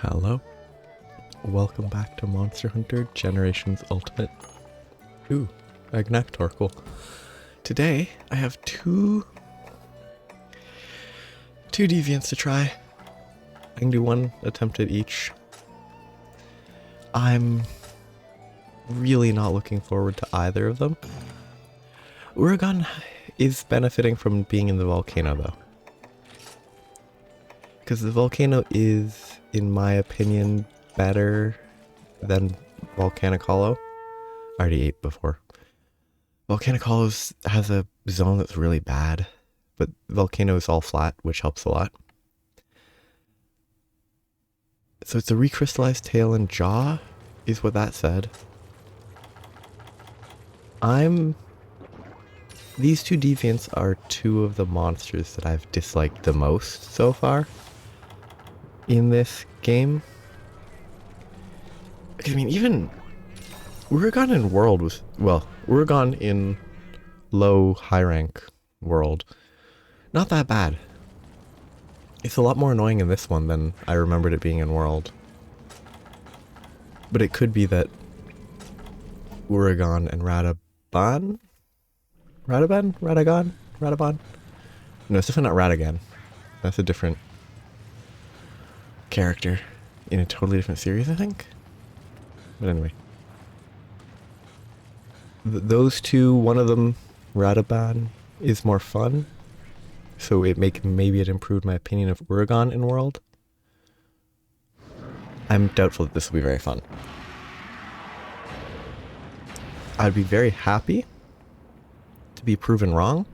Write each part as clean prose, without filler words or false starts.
Hello. Welcome back to Monster Hunter Generations Ultimate. Ooh, Agnactorkle. Today, I have two deviants to try. I can do one attempt at each. I'm really not looking forward to either of them. Uragaan is benefiting from being in the volcano though. Because the volcano is, in my opinion, better than Volcanic Hollow. I already ate before. Volcanic Hollow has a zone that's really bad, but Volcano is all flat, which helps a lot. So it's a recrystallized tail and jaw, is what that said. These two deviants are two of the monsters that I've disliked the most so far in this game. I mean, even Uragaan in World was, well, Uragaan in low high rank World, not that bad. It's a lot more annoying in this one than I remembered it being in World. But it could be that Uragaan and Radaban? No, it's definitely not Radagan. That's a different character in a totally different series, I think. But anyway. Those two, one of them, Radaban, is more fun. So maybe it improved my opinion of Uragaan in World. I'm doubtful that this will be very fun. I'd be very happy to be proven wrong.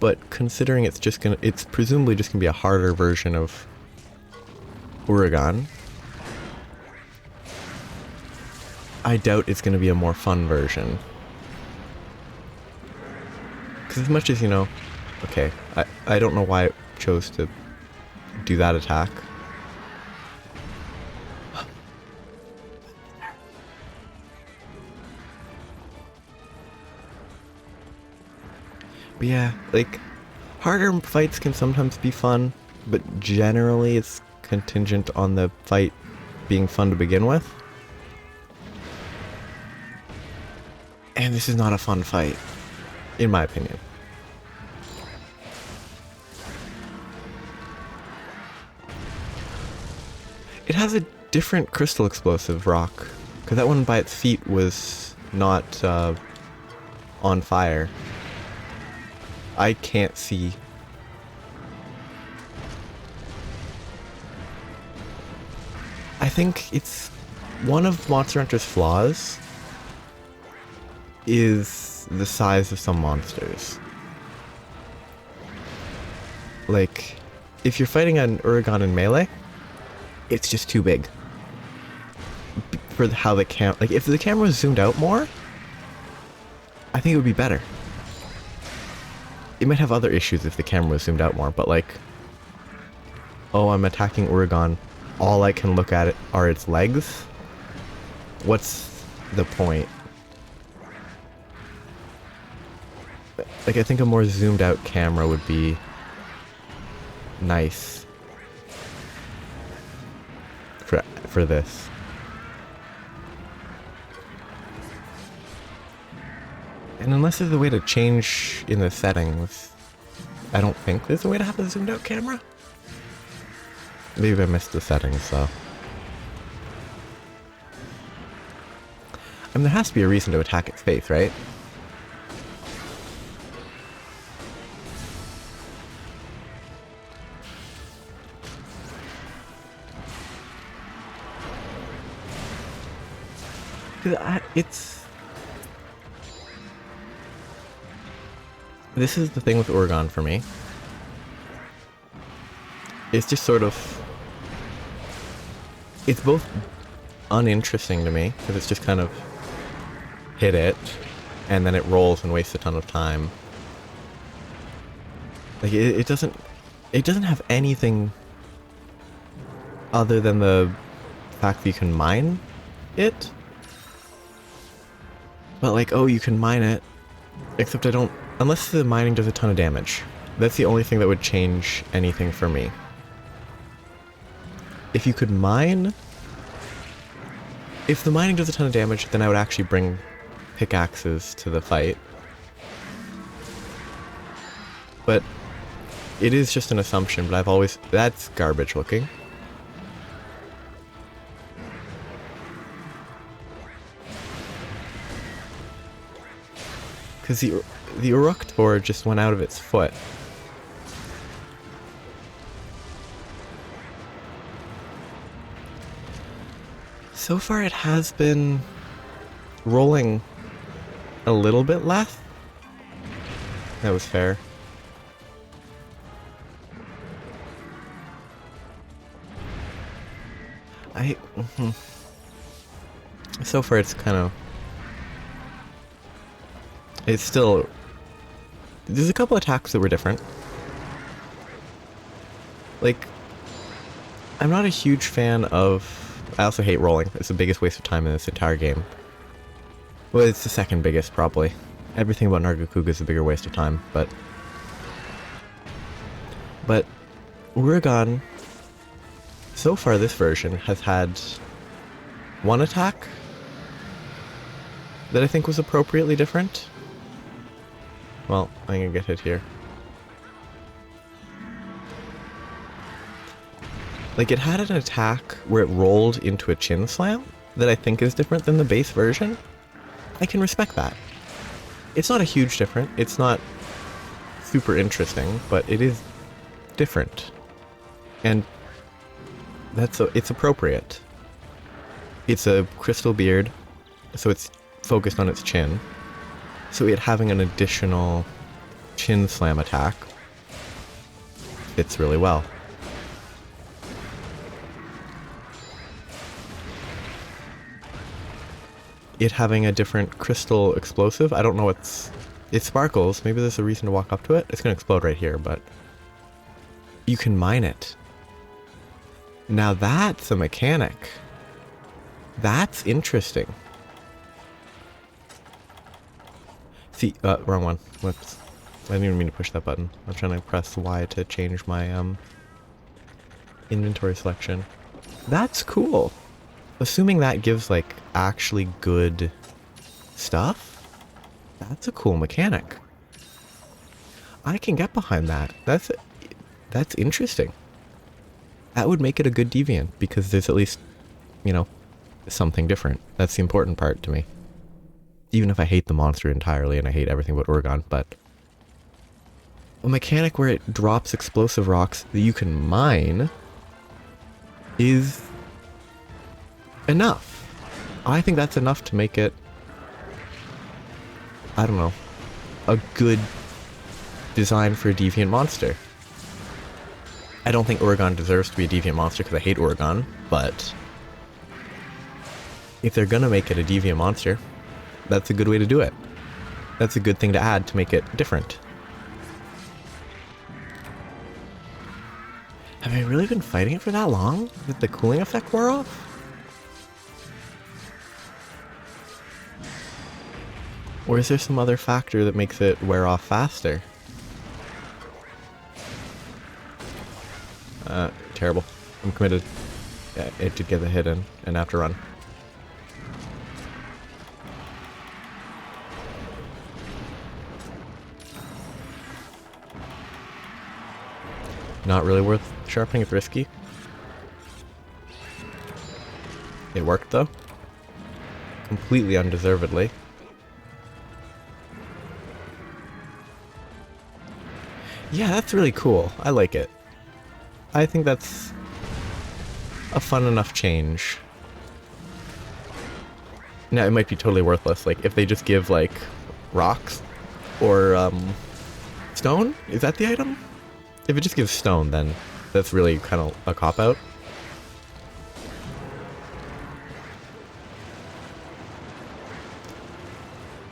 But considering it's presumably just gonna be a harder version of Uragaan, I doubt it's gonna be a more fun version. Because as much as, okay, I don't know why it chose to do that attack. But yeah, like, harder fights can sometimes be fun, but generally it's contingent on the fight being fun to begin with. And this is not a fun fight, in my opinion. It has a different crystal explosive rock, because that one by its feet was not on fire. I can't see. I think it's one of Monster Hunter's flaws is the size of some monsters. Like, if you're fighting an Uragaan in melee, it's just too big. For how the like, if the camera was zoomed out more, I think it would be better. It might have other issues if the camera was zoomed out more, but like, oh, I'm attacking Uragaan, all I can look at it are its legs? What's the point? Like, I think a more zoomed out camera would be nice for this. And unless there's a way to change in the settings, I don't think there's a way to have a zoomed out camera. Maybe I missed the settings though. I mean, there has to be a reason to attack its face, right? This is the thing with Uragaan for me. It's just sort of... It's both uninteresting to me, because it's just kind of hit it, and then it rolls and wastes a ton of time. Like, it doesn't have anything other than the fact that you can mine it. But like, oh, you can mine it, except I don't... Unless the mining does a ton of damage. That's the only thing that would change anything for me. if you could mine... If the mining does a ton of damage, then I would actually bring pickaxes to the fight. But it is just an assumption, but I've always... That's garbage looking. Because the Uruk just went out of its foot. So far it has been rolling a little bit less. That was fair. So far it's kind of... It's still... There's a couple attacks that were different. Like, I'm not a huge fan of... I also hate rolling. It's the biggest waste of time in this entire game. Well, it's the second biggest, probably. Everything about Nargacuga is a bigger waste of time, but... Uragaan, so far this version, has had one attack that I think was appropriately different. Well, I'm gonna get hit here. Like, it had an attack where it rolled into a chin slam that I think is different than the base version. I can respect that. It's not a huge difference. It's not super interesting, but it is different. And it's appropriate. It's a Crystalbeard, so it's focused on its chin. So it having an additional chin slam attack fits really well. It having a different crystal explosive, I don't know what's... It sparkles, maybe there's a reason to walk up to it. It's gonna explode right here, but... You can mine it. Now that's a mechanic. That's interesting. See, wrong one. Whoops. I didn't even mean to push that button. I'm trying to press Y to change my, inventory selection. That's cool. Assuming that gives, like, actually good stuff, that's a cool mechanic. I can get behind that. That's interesting. That would make it a good deviant, because there's at least, you know, something different. That's the important part to me. Even if I hate the monster entirely and I hate everything about Uragaan, but... A mechanic where it drops explosive rocks that you can mine is... enough. I think that's enough to make it, I don't know, a good design for a deviant monster. I don't think Uragaan deserves to be a deviant monster because I hate Uragaan, but if they're gonna make it a deviant monster, that's a good way to do it. That's a good thing to add to make it different. Have I really been fighting it for that long? Did the cooling effect wear off? Or is there some other factor that makes it wear off faster? Terrible. I'm committed. Yeah, it did get the hit in and have to run. Not really worth sharpening, it's risky. It worked though. Completely undeservedly. Yeah, that's really cool. I like it. I think that's a fun enough change. Now, it might be totally worthless. Like, if they just give, like, rocks or, stone? Is that the item? If it just gives stone, then that's really kind of a cop-out.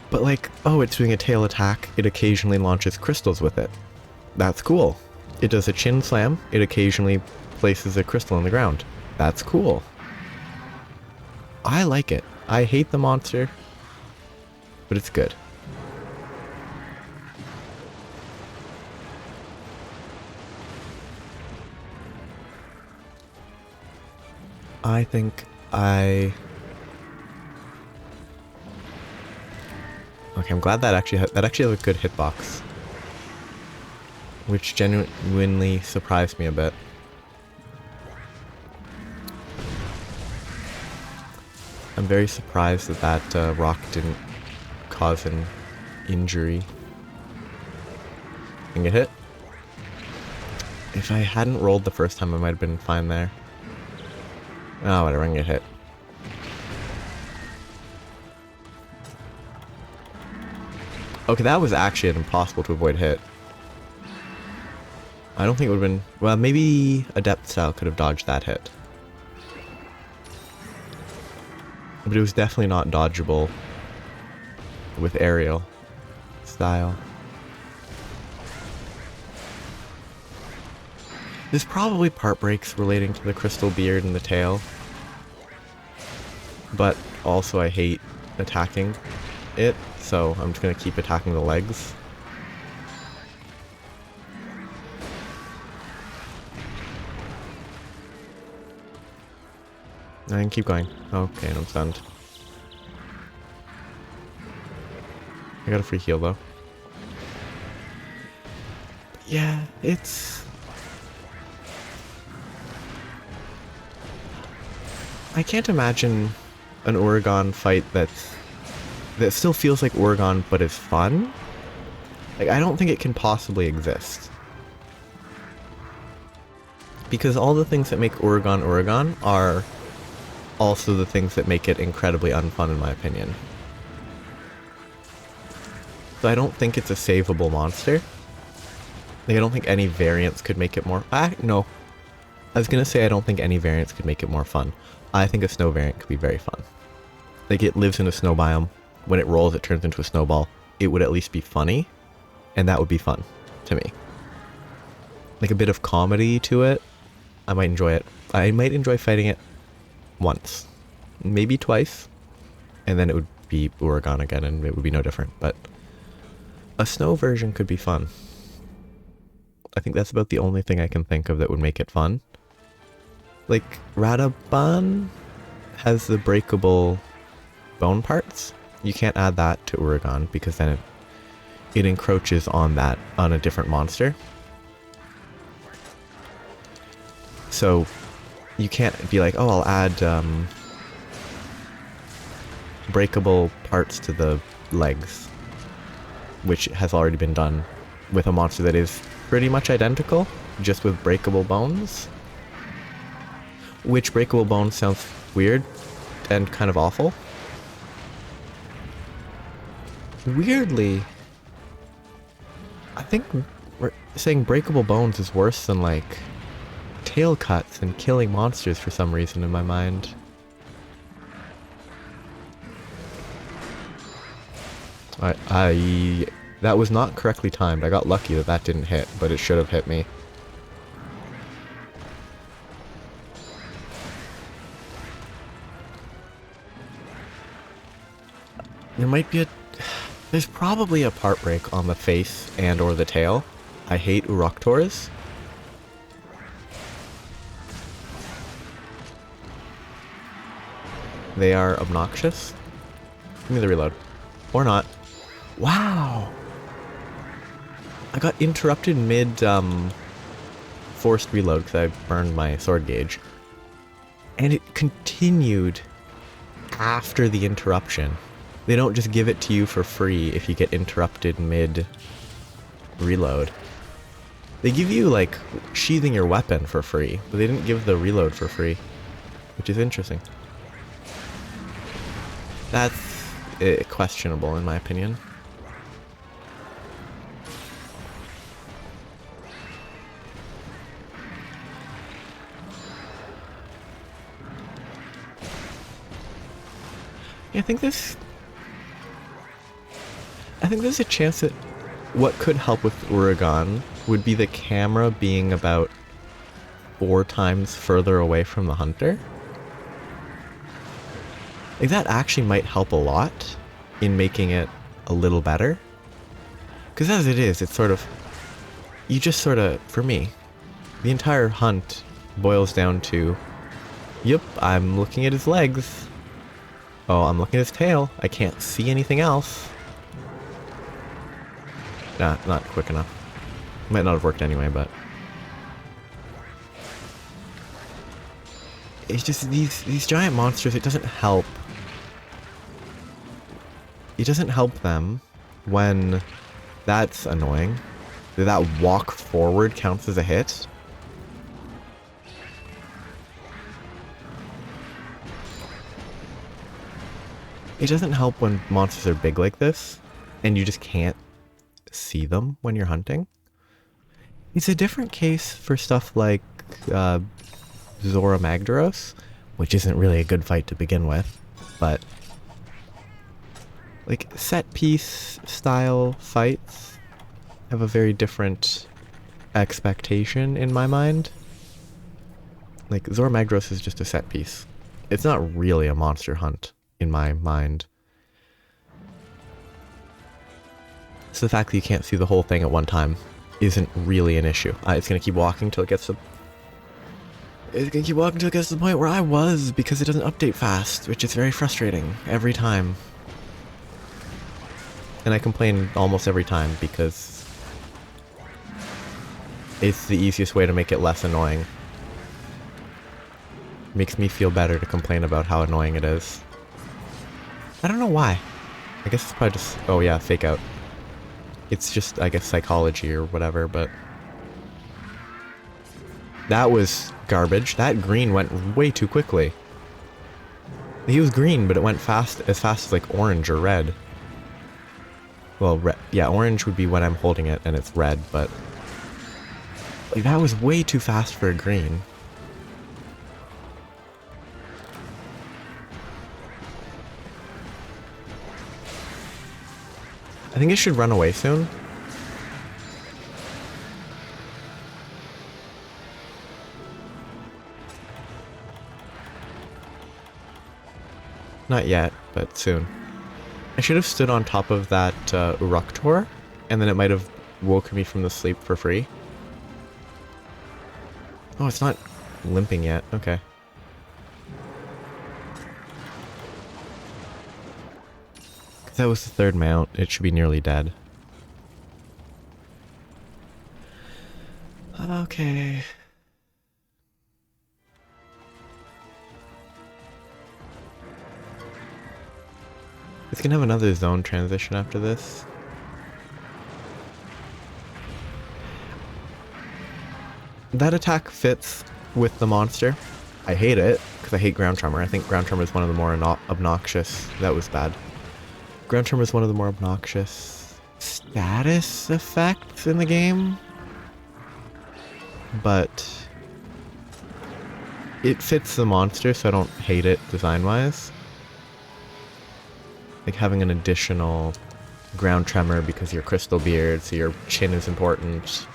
But, like, oh, it's doing a tail attack. It occasionally launches crystals with it. That's cool. It does a chin slam. It occasionally places a crystal in the ground. That's cool. I like it. I hate the monster, but it's good. I think I... Okay, I'm glad that actually has a good hitbox. Which genuinely surprised me a bit. I'm very surprised that that rock didn't cause an injury. Can get hit? If I hadn't rolled the first time, I might have been fine there. Oh, whatever, I can get hit. Okay, that was actually impossible to avoid hit. I don't think it would have been... Well, maybe Adept Style could have dodged that hit. But it was definitely not dodgeable with Aerial Style. There's probably part breaks relating to the Crystalbeard and the tail. But also I hate attacking it, so I'm just going to keep attacking the legs. I can keep going. Okay, and I'm stunned. I got a free heal though. Yeah, it's... I can't imagine an Uragaan fight that still feels like Uragaan but is fun. Like, I don't think it can possibly exist. Because all the things that make Uragaan Uragaan are also the things that make it incredibly unfun in my opinion. So I don't think it's a savable monster. Like, I don't think any variants could make it more... no. I was gonna say I don't think any variants could make it more fun. I think a snow variant could be very fun. Like, it lives in a snow biome. When it rolls, it turns into a snowball. It would at least be funny. And that would be fun to me. Like, a bit of comedy to it. I might enjoy it. I might enjoy fighting it once. Maybe twice. And then it would be Uragaan again and it would be no different. But a snow version could be fun. I think that's about the only thing I can think of that would make it fun. Like, Radaban has the breakable bone parts. You can't add that to Uragaan because then it encroaches on that, on a different monster. So you can't be like, oh, I'll add breakable parts to the legs, which has already been done with a monster that is pretty much identical, just with breakable bones. Which breakable bones sounds weird and kind of awful. Weirdly, I think saying breakable bones is worse than, like, tail cuts and killing monsters for some reason in my mind. That was not correctly timed. I got lucky that that didn't hit, but it should have hit me. There might be there's probably a part break on the face and or the tail. I hate Uroktors. They are obnoxious. Give me the reload. Or not. Wow! I got interrupted mid forced reload because I burned my sword gauge. And it continued after the interruption. They don't just give it to you for free if you get interrupted mid-reload. They give you, like, sheathing your weapon for free, but they didn't give the reload for free, which is interesting. That's questionable, in my opinion. Yeah, I think there's a chance that what could help with Uragaan would be the camera being about 4 times further away from the hunter. Like, that actually might help a lot in making it a little better. Because as it is, it's sort of... You just sort of... For me, the entire hunt boils down to Yep, I'm looking at his legs. Oh, I'm looking at his tail. I can't see anything else. Nah, not quick enough. Might not have worked anyway, but... It's just these giant monsters, it doesn't help. It doesn't help them when that's annoying. That walk forward counts as a hit. It doesn't help when monsters are big like this, and you just can't see them when you're hunting. It's a different case for stuff like Zora Magdaros, which isn't really a good fight to begin with, but like set piece style fights have a very different expectation in my mind. Like Zora Magdaros is just a set piece. It's not really a monster hunt in my mind. So the fact that you can't see the whole thing at one time isn't really an issue. It's gonna keep walking till it gets to... It's gonna keep walking till it gets to the point where I was, because it doesn't update fast, which is very frustrating every time. And I complain almost every time because it's the easiest way to make it less annoying. Makes me feel better to complain about how annoying it is. I don't know why. I guess it's probably just... Oh yeah, fake out. It's just, I guess, psychology or whatever, but... That was garbage. That green went way too quickly. He was green, but it went fast as like orange or red. Well, yeah, orange would be when I'm holding it and it's red, but... Like, that was way too fast for a green. I think it should run away soon. Not yet, but soon. I should have stood on top of that Uragaan, and then it might have woken me from the sleep for free. Oh, it's not limping yet. Okay. That was the third mount. It should be nearly dead. Okay. It's gonna have another zone transition after this. That attack fits with the monster. I hate it, because I hate Ground Tremor. I think Ground Tremor is one of the more obnoxious... That was bad. Ground Tremor is one of the more obnoxious status effects in the game. But it fits the monster, so I don't hate it design-wise. Like having an additional Ground Tremor because you're Crystalbeard, so your chin is important.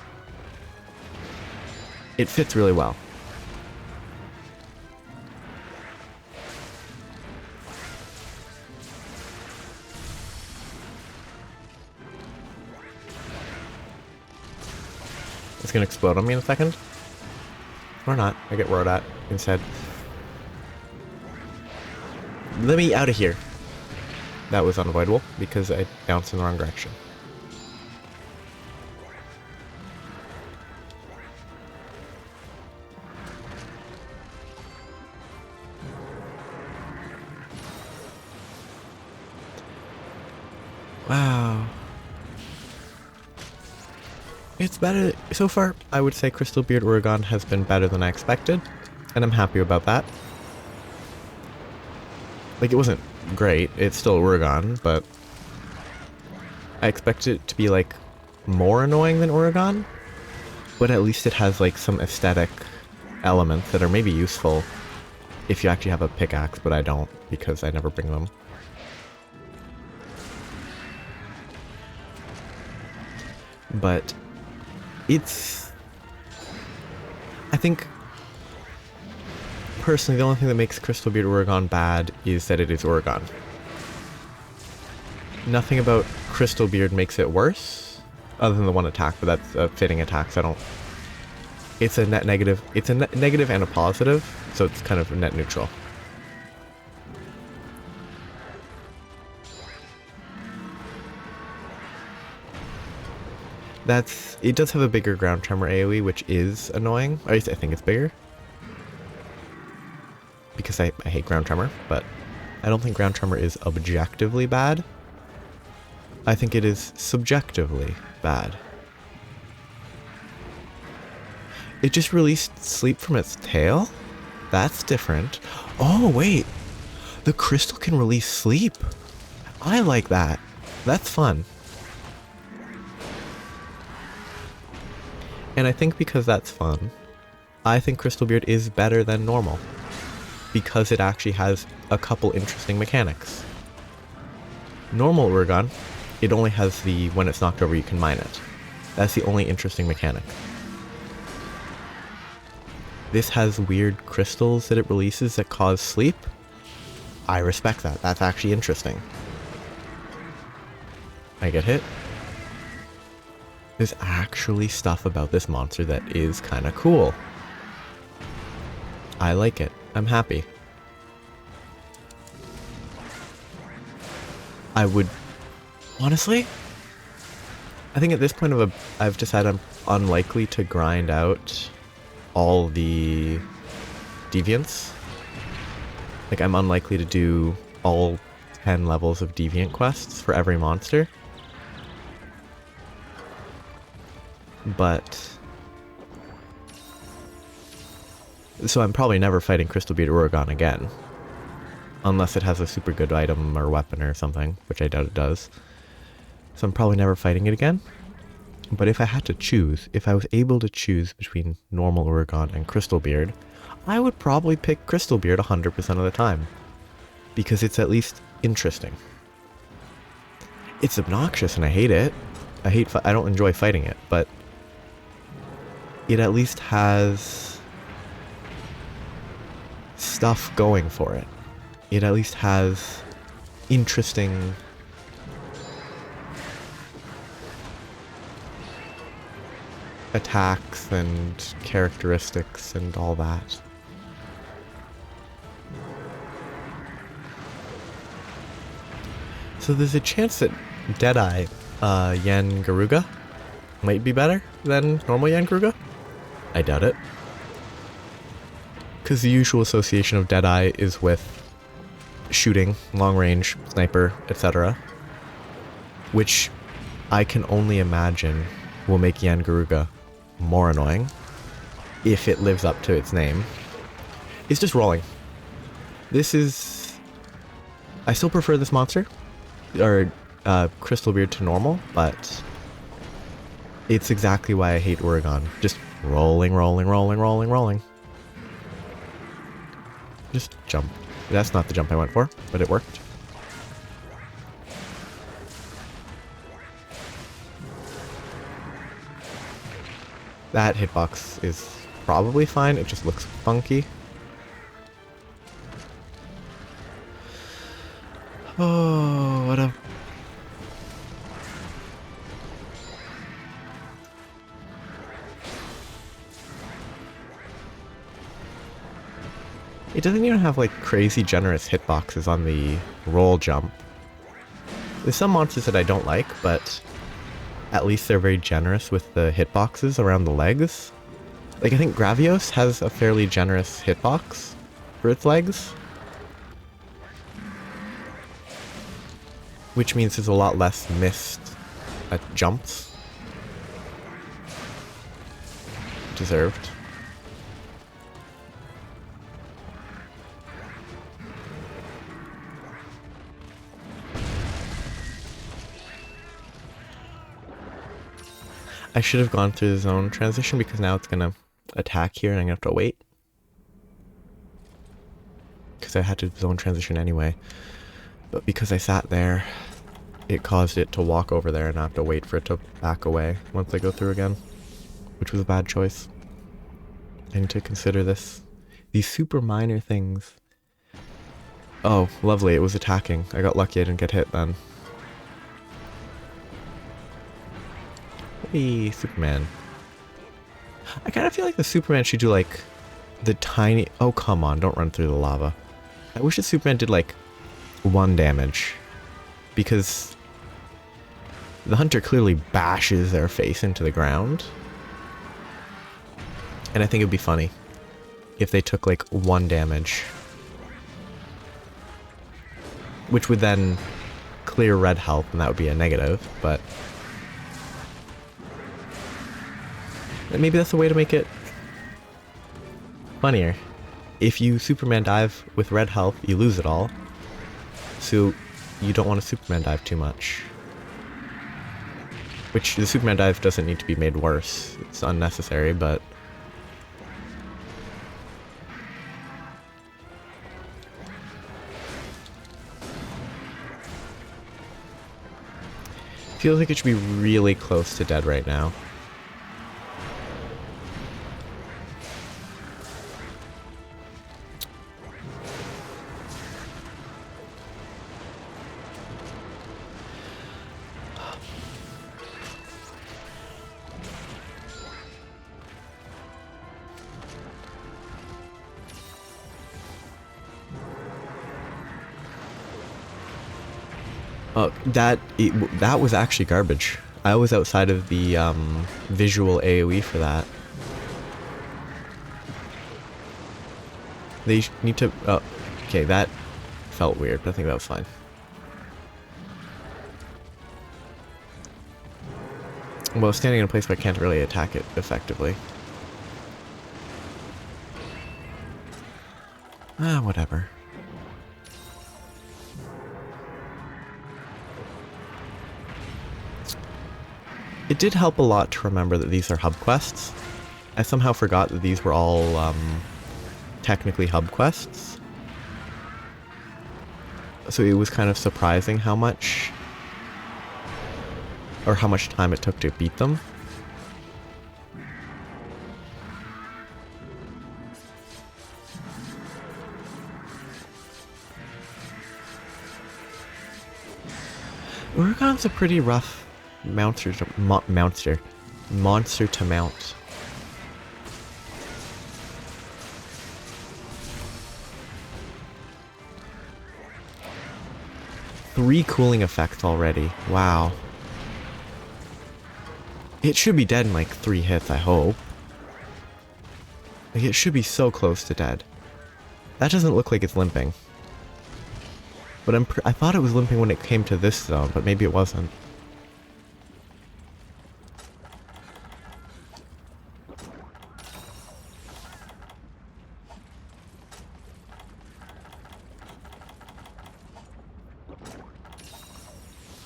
It fits really well. It's gonna explode on me in a second. Or not. I get roared at instead. Let me out of here. That was unavoidable because I bounced in the wrong direction. Wow. It's better so far. I would say Crystalbeard Uragaan has been better than I expected, and I'm happy about that. Like, it wasn't great, it's still Uragaan, but I expected it to be like more annoying than Uragaan, but at least it has like some aesthetic elements that are maybe useful if you actually have a pickaxe, but I don't because I never bring them. But it's... I think, personally, the only thing that makes Crystalbeard Uragaan bad is that it is Uragaan. Nothing about Crystalbeard makes it worse, other than the one attack, but that's a fitting attack, so I don't... It's a net negative. It's a net negative and a positive, so it's kind of net neutral. It does have a bigger ground tremor AoE, which is annoying. At least I think it's bigger. Because I hate ground tremor, but I don't think ground tremor is objectively bad. I think it is subjectively bad. It just released sleep from its tail? That's different. Oh, wait. The crystal can release sleep. I like that. That's fun. And I think because that's fun, I think Crystalbeard is better than normal. Because it actually has a couple interesting mechanics. Normal Uragaan, it only has the when it's knocked over you can mine it. That's the only interesting mechanic. This has weird crystals that it releases that cause sleep. I respect that. That's actually interesting. I get hit. There's actually stuff about this monster that is kind of cool. I like it. I'm happy. I would... Honestly? I think at this point I've decided I'm unlikely to grind out all the deviants. Like, I'm unlikely to do all 10 levels of deviant quests for every monster. But... So I'm probably never fighting Crystalbeard Uragaan again. Unless it has a super good item or weapon or something, which I doubt it does. So I'm probably never fighting it again. But if I had to choose, if I was able to choose between normal Uragaan and Crystalbeard, I would probably pick Crystalbeard 100% of the time. Because it's at least interesting. It's obnoxious and I hate it. I don't enjoy fighting it, but it at least has stuff going for it. It at least has interesting attacks and characteristics and all that. So there's a chance that Deadeye Garuga might be better than normal Garuga. I doubt it. Because the usual association of Deadeye is with shooting, long range, sniper, etc. Which I can only imagine will make Garuga more annoying if it lives up to its name. It's just rolling. This is... I still prefer this monster, or Crystalbeard to normal, but it's exactly why I hate Uragaan. Just rolling, rolling, rolling, rolling, rolling. Just jump. That's not the jump I went for, but it worked. That hitbox is probably fine, it just looks funky. Oh, what a... It doesn't even have like crazy generous hitboxes on the roll jump. There's some monsters that I don't like, but at least they're very generous with the hitboxes around the legs. Like, I think Gravios has a fairly generous hitbox for its legs. Which means there's a lot less missed at jumps. Deserved. I should have gone through the zone transition because now it's gonna attack here and I'm gonna have to wait. Because I had to zone transition anyway. But because I sat there, it caused it to walk over there and I have to wait for it to back away once I go through again. Which was a bad choice. I need to consider this. These super minor things. Oh, lovely, it was attacking. I got lucky I didn't get hit then. Hey, Superman. I kind of feel like the Superman should do like the tiny... Oh, come on, don't run through the lava. I wish the Superman did like 1 damage. Because the Hunter clearly bashes their face into the ground. And I think it'd be funny if they took like 1 damage. Which would then clear red health, and that would be a negative, but... maybe that's the way to make it funnier. If you Superman dive with red health, you lose it all. So you don't want to Superman dive too much. Which the Superman dive doesn't need to be made worse. It's unnecessary, but... feels like it should be really close to dead right now. That was actually garbage. I was outside of the visual AoE for that. They need to... oh, okay, that felt weird, but I think that was fine. Well, standing in a place where I can't really attack it effectively. Ah, whatever. It did help a lot to remember that these are hub quests. I somehow forgot that these were all technically hub quests. So it was kind of surprising how much... or how much time it took to beat them. Uragan's a pretty rough monster to mount. Three cooling effects already. Wow. It should be dead in like 3 hits, I hope. Like, it should be so close to dead. That doesn't look like it's limping. But I thought it was limping when it came to this zone, but maybe it wasn't.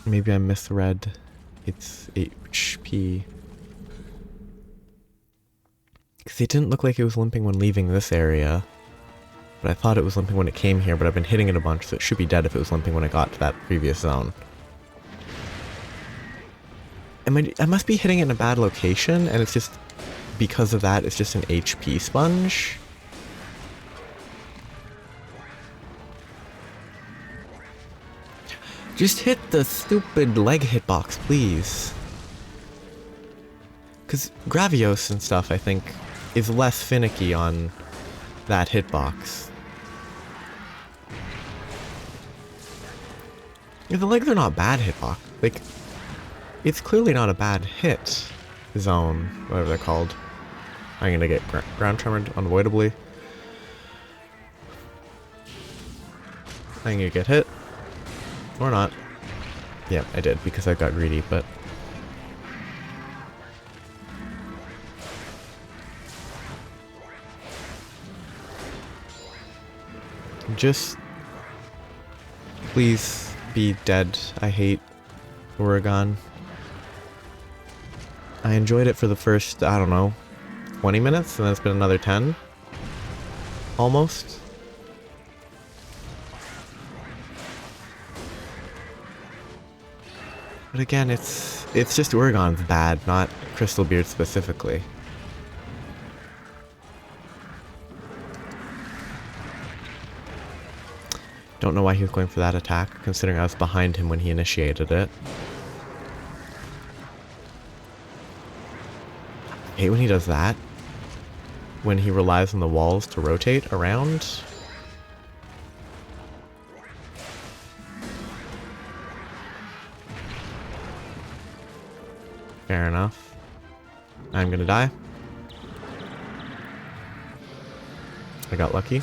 Maybe I misread. It's HP. Because it didn't look like it was limping when leaving this area. But I thought it was limping when it came here, but I've been hitting it a bunch, so it should be dead if it was limping when I got to that previous zone. I must be hitting it in a bad location, and it's just... because of that, it's just an HP sponge? Just hit the stupid leg hitbox, please. Because Gravios and stuff, I think, is less finicky on that hitbox. Yeah, the legs are not bad hitbox. Like, it's clearly not a bad hit zone, whatever they're called. I'm gonna get ground tremored unavoidably. I'm gonna get hit. Or not. Yeah, I did, because I got greedy, but... just... please be dead. I hate Uragaan. I enjoyed it for the first, I don't know, 20 minutes, and then it's been another 10. Almost. But again, it's just Uragan's bad, not Crystalbeard specifically. Don't know why he was going for that attack, considering I was behind him when he initiated it. I hate when he does that. when he relies on the walls to rotate around. Fair enough. I'm gonna die. I got lucky.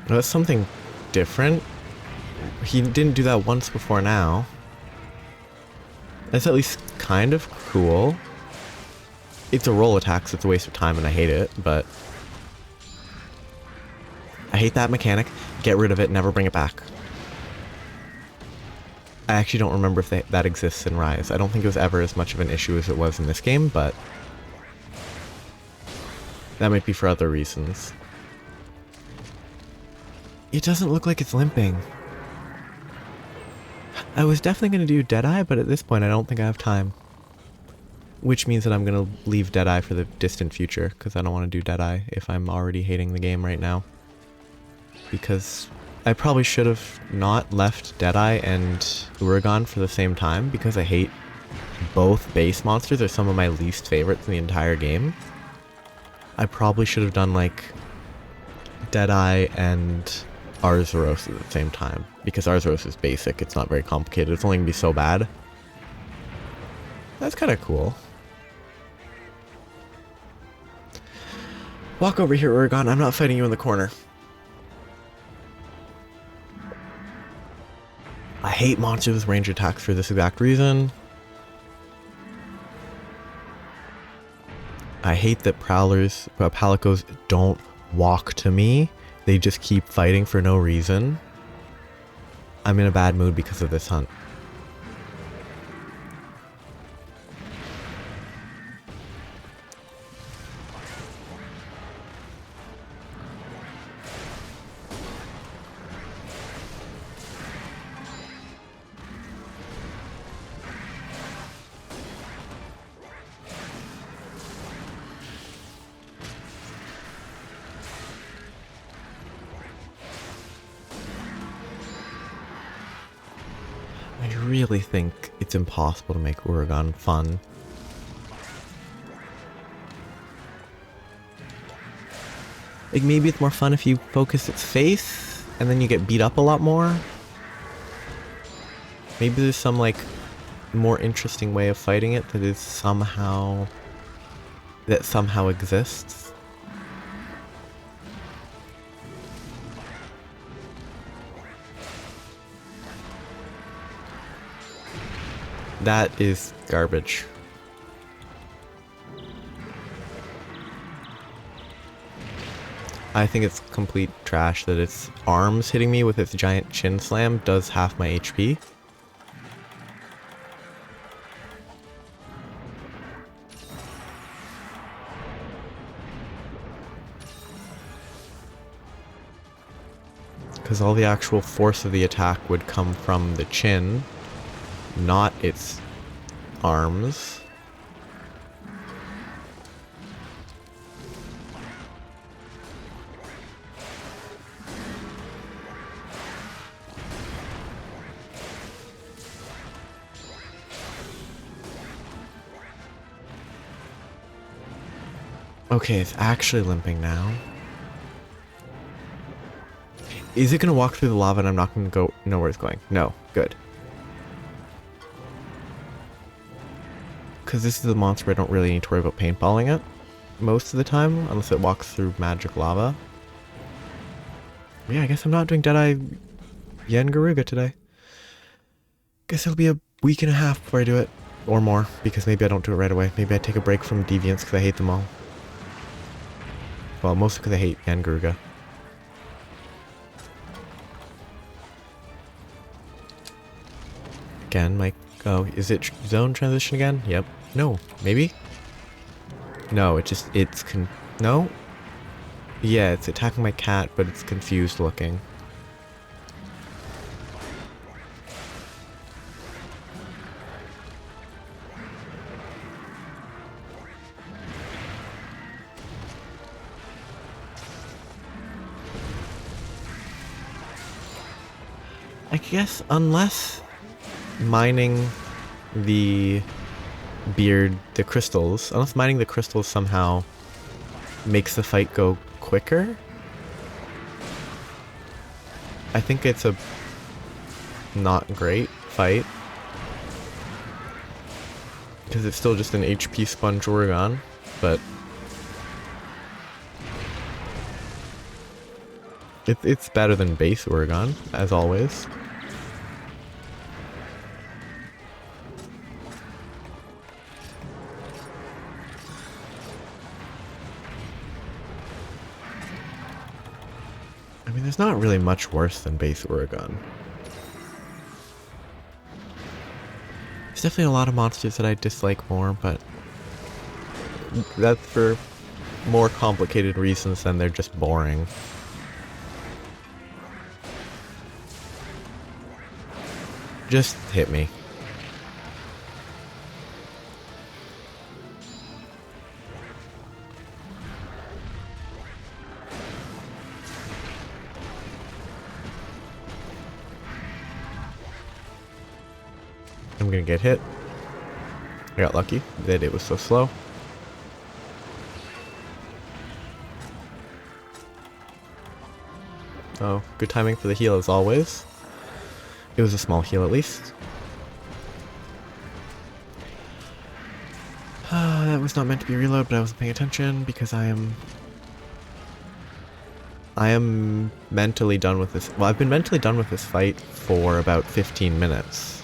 That's something different. He didn't do that once before now. That's at least kind of cool. It's a roll attack, so it's a waste of time and I hate it, but... I hate that mechanic. Get rid of it, never bring it back. I actually don't remember if that exists in Rise. I don't think it was ever as much of an issue as it was in this game, but... that might be for other reasons. It doesn't look like it's limping. I was definitely going to do Deadeye, but at this point I don't think I have time. Which means that I'm going to leave Deadeye for the distant future, because I don't want to do Deadeye if I'm already hating the game right now. Because I probably should have not left Deadeye and Uragaan for the same time, because I hate both base monsters. They're some of my least favorites in the entire game. I probably should have done like Deadeye and Arzuros at the same time, because Arzuros is basic, it's not very complicated, it's only going to be so bad. That's kind of cool. Walk over here, Uragaan, I'm not fighting you in the corner. I hate monsters with range attacks for this exact reason. I hate that Palicos don't walk to me. They just keep fighting for no reason. I'm in a bad mood because of this hunt. I really think it's impossible to make Uragaan fun. Like, maybe it's more fun if you focus its face, and then you get beat up a lot more. Maybe there's some, like, more interesting way of fighting it that is somehow... that somehow exists. That is garbage. I think it's complete trash that its arms hitting me with its giant chin slam does half my HP. Because all the actual force of the attack would come from the chin, not its arms. Okay, it's actually limping now. Is it gonna walk through the lava and I'm not gonna go know where it's going? No. Good. Because this is the monster I don't really need to worry about paintballing it most of the time, unless it walks through magic lava. Yeah, I guess I'm not doing Deadeye Garuga today. Guess it'll be a week and a half before I do it. Or more, because maybe I don't do it right away. Maybe I take a break from deviants because I hate them all. Well, mostly because I hate Garuga. Again, my... oh, is it zone transition again? Yep. No. Maybe? No, no? Yeah, it's attacking my cat, but it's confused looking. I guess unless mining the the crystals, unless mining the crystals somehow makes the fight go quicker, I think it's a not great fight. Because it's still just an HP sponge Uragaan, but it's better than base Uragaan, as always. I mean, there's not really much worse than base Uragaan. There's definitely a lot of monsters that I dislike more, but that's for more complicated reasons than they're just boring. Just hit me. I'm gonna get hit. I got lucky that it was so slow. Oh, good timing for the heal as always. It was a small heal at least. That was not meant to be reload, but I wasn't paying attention because I am mentally done with this. Well, I've been mentally done with this fight for about 15 minutes.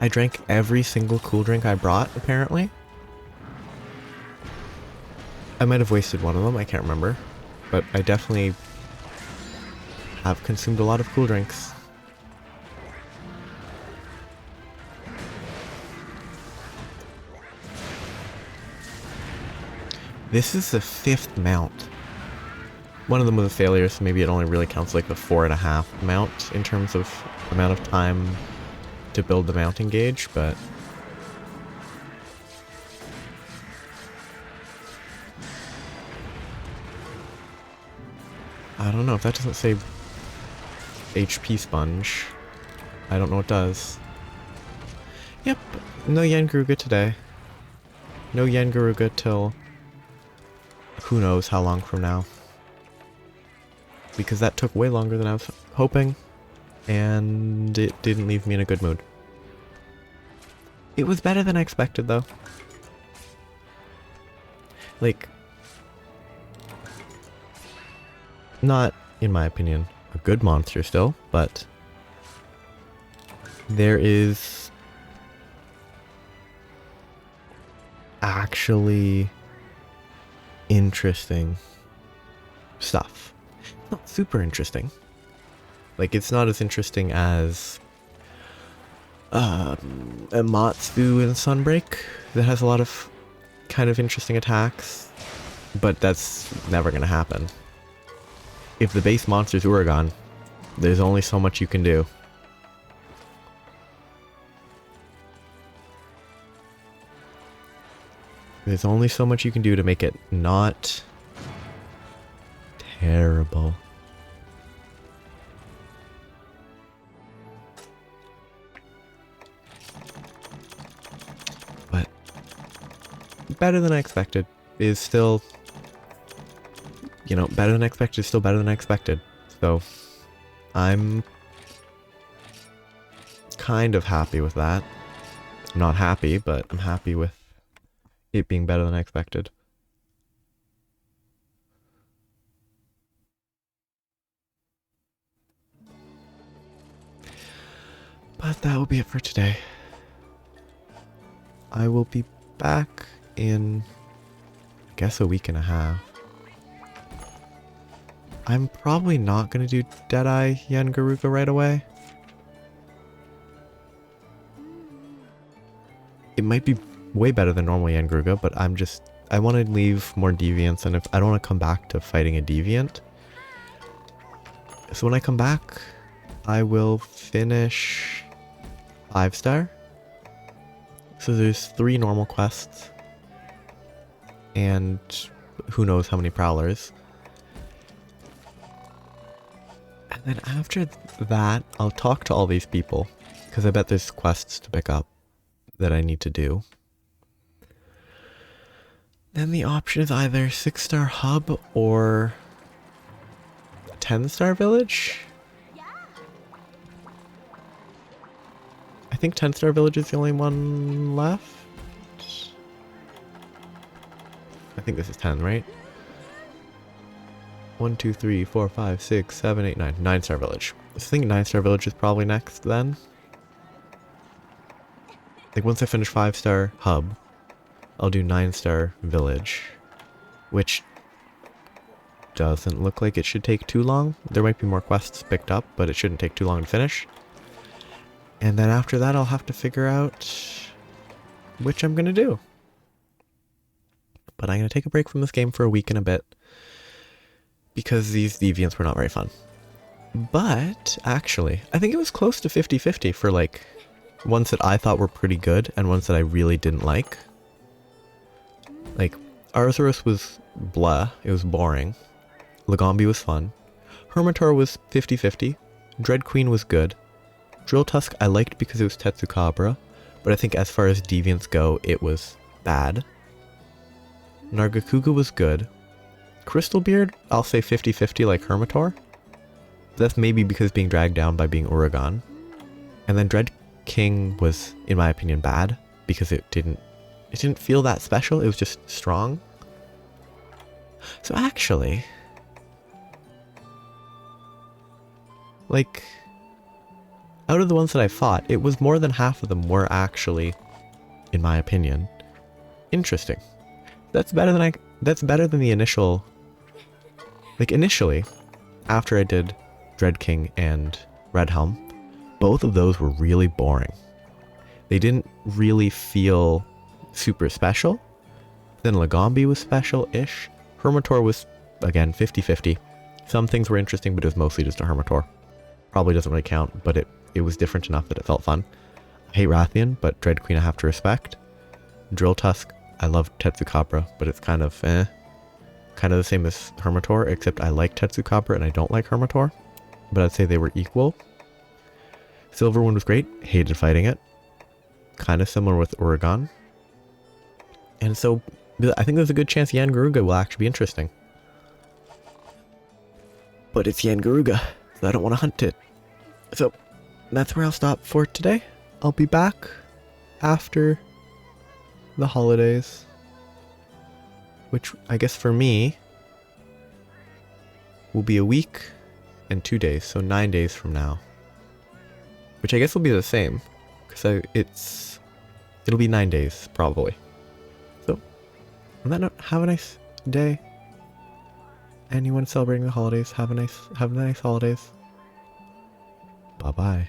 I drank every single cool drink I brought, apparently. I might have wasted one of them, I can't remember. But I definitely have consumed a lot of cool drinks. This is the 5th mount. One of them was a failure, so maybe it only really counts like the 4.5 mount in terms of amount of time to build the mounting gauge, but I don't know if that doesn't say HP sponge. I don't know what does. Yep, no Yangaruga today. No Yangaruga till who knows how long from now. Because that took way longer than I was hoping, and it didn't leave me in a good mood. It was better than I expected, though. Like, not, in my opinion, a good monster still, but there is actually interesting stuff. Not super interesting. Like, it's not as interesting as Amatsu in Sunbreak that has a lot of kind of interesting attacks, but that's never gonna happen. If the base monster's Uragaan, there's only so much you can do. There's only so much you can do to make it not terrible. But better than I expected is still, you know, better than expected is still better than I expected. So I'm kind of happy with that. I'm not happy, but I'm happy with it being better than I expected. But that will be it for today. I will be back in, I guess, a week and a half. I'm probably not going to do Deadeye Yangaruga right away. It might be way better than normal Yangaruga, but I want to leave more deviants, and if I don't want to come back to fighting a deviant. So when I come back, I will finish 5-star. So there's 3 normal quests. And who knows how many prowlers. And then after that, I'll talk to all these people. Because I bet there's quests to pick up that I need to do. Then the option is either 6-star hub or 10-star village. I think 10-star village is the only one left. I think this is 10, right? 1, 2, 3, 4, 5, 6, 7, 8, 9. 9-star village. I think 9-star village is probably next then. Like once I finish 5-star hub, I'll do 9-star village, which doesn't look like it should take too long. There might be more quests picked up, but it shouldn't take too long to finish. And then after that, I'll have to figure out which I'm gonna do. But I'm gonna take a break from this game for a week and a bit because these deviants were not very fun. But actually, I think it was close to 50-50 for like ones that I thought were pretty good and ones that I really didn't like. Like, Arzuros was blah, it was boring. Lagombi was fun. Hermitor was 50-50. Dread Queen was good. Drill Tusk I liked because it was Tetsukabra, but I think as far as deviants go, it was bad. Nargacuga was good. Crystalbeard, I'll say 50-50 like Hermitor. That's maybe because being dragged down by being Uragaan. And then Dread King was, in my opinion, bad because it didn't feel that special. It was just strong. So actually, like, out of the ones that I fought, it was more than half of them were actually, in my opinion, interesting. That's better than the initial, like initially, after I did Dread King and Red Helm, both of those were really boring. They didn't really feel super special. Then Lagombi was special-ish. Hermitor was, again, 50-50. Some things were interesting, but it was mostly just a Hermitor. Probably doesn't really count, but it was different enough that it felt fun. I hate Rathian, but Dread Queen I have to respect. Drill Tusk, I love Tetsukabra, but it's kind of kind of the same as Hermitor, except I like Tetsukabra and I don't like Hermitor. But I'd say they were equal. Silverwind was great, hated fighting it. Kind of similar with Uragaan. And so, I think there's a good chance Yangaruga will actually be interesting. But it's Yangaruga, so I don't want to hunt it. So, that's where I'll stop for today. I'll be back after the holidays. Which, I guess for me, will be a week and 2 days, so 9 days from now. Which I guess will be the same, because it'll be 9 days, probably. So, on that note, have a nice day. Anyone celebrating the holidays, have a nice holidays. Bye-bye.